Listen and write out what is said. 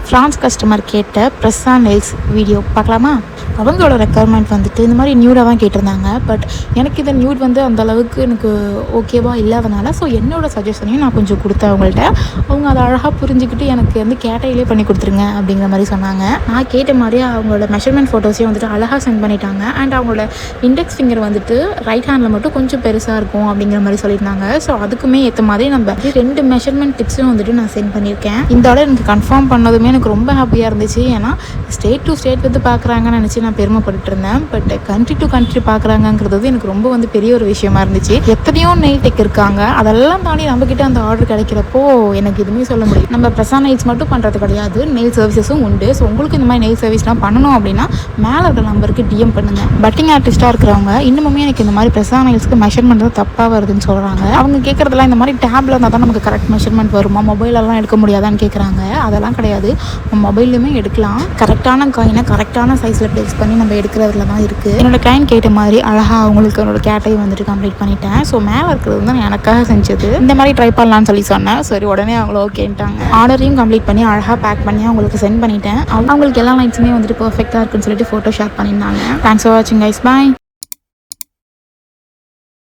France customer கேட்ட ப்ரெஸ்ஸா nails video பார்க்கலாமா? அவங்களோட ரெக்குயர்மெண்ட் வந்துட்டு இந்த மாதிரி நியூடாக தான் கேட்டிருந்தாங்க. பட் எனக்கு இந்த நியூட் வந்து அந்தளவுக்கு எனக்கு ஓகேவாக இல்லாதனால ஸோ என்னோடய சஜஷனையும் நான் கொஞ்சம் கொடுத்தேன் அவங்கள்ட்ட. அவங்க அதை அழகாக புரிஞ்சுக்கிட்டு எனக்கு வந்து கேட்டையிலே பண்ணி கொடுத்துருங்க அப்படிங்கிற மாதிரி சொன்னாங்க. நான் கேட்ட மாதிரியே அவங்களோட மெஷர்மெண்ட் ஃபோட்டோஸையும் வந்துட்டு அழகாக சென்ட் பண்ணிட்டாங்க. அண்ட் அவங்களோட இண்டெக்ஸ் ஃபிங்கர் வந்துட்டு ரைட் ஹேண்டில் மட்டும் கொஞ்சம் பெருசாக இருக்கும் அப்படிங்கிற மாதிரி சொல்லியிருந்தாங்க. ஸோ அதுக்குமே ஏற்ற மாதிரி நம்ம 2 மெஷர்மெண்ட் டிப்ஸும் வந்துட்டு நான் சென்ட் பண்ணியிருக்கேன். இந்த ஆர்டர் எனக்கு கன்ஃபார்ம் பண்ணதுமே எனக்கு ரொம்ப ஹாப்பியாக இருந்துச்சு. ஏன்னா ஸ்டேட் டு ஸ்டேட் வந்து பார்க்குறாங்கன்னு நினச்சி நான் பெருமைப்பட்டு இருந்தேன். பட் கண்ட்ரி டு கண்ட்ரி பார்க்குறாங்கிறது எனக்கு ரொம்ப வந்து பெரிய ஒரு விஷயமா இருந்துச்சு. எத்தனையோ நெயில் டெக் இருக்காங்க, அதெல்லாம் தாண்டி நம்மக்கிட்ட அந்த ஆர்டர் கிடைக்கிறப்போ எனக்கு எதுவுமே சொல்ல முடியும். நம்ம ப்ரெஸ்ஸா நெயில்ஸ் மட்டும் பண்ணுறது கிடையாது, நெயில் சர்வீசஸும் உண்டு. ஸோ உங்களுக்கு இந்த மாதிரி நெயில் சர்வீஸ்லாம் பண்ணணும் அப்படின்னா மேலே இருக்கிற நம்பருக்கு டிஎம் பண்ணுங்கள். பட்டிங் ஆர்டிஸ்ட்டாக இருக்கிறவங்க இன்னுமே எனக்கு இந்த மாதிரி ப்ரெஸ்ஸா நெயில்ஸ்க்கு மெஷர்மெண்ட் தான் தப்பாக வருதுன்னு சொல்கிறாங்க. அவங்க கேட்குறதுலாம் இந்த மாதிரி டேப்ல இருந்தால் தான் நமக்கு கரெக்ட் மெஷர்மெண்ட் வருமா, மொபைலெல்லாம் எடுக்க முடியாதான்னு கேட்குறாங்க. அதெல்லாம் கிடையாது, மொபைல்லையுமே எடுக்கலாம். கரெக்டான காயினை கரெக்டான சைஸில் ப்ளேஸ் பண்ணி நம்ம எடுக்கிறதுல தான் இருக்குது. என்னோட கிளைண்ட் கேட்ட மாதிரி அழகாக அவங்களுக்கு என்னோட கேட்டையும் வந்துட்டு கம்ப்ளீட் பண்ணிட்டேன். ஸோ மேலே இருக்கிறது வந்து நான் எனக்காக செஞ்சது. இந்த மாதிரி ட்ரை பண்ணலான்னு சொல்லி சொன்னேன். சரி, உடனே அவங்கள ஓகேன்ட்டாங்க. ஆர்டரையும் கம்ப்ளீட் பண்ணி அழகாக பேக் பண்ணி அவங்களுக்கு சென்ட் பண்ணிட்டேன். அவங்களுக்கு எல்லா லைட்ஸுமே வந்துட்டு பர்ஃபெக்டாக இருக்குன்னு சொல்லிட்டு ஃபோட்டோ ஷேர் பண்ணியிருந்தாங்க. தேங்க்ஸ் ஃபார் வாட்சிங் கைஸ், பாய்.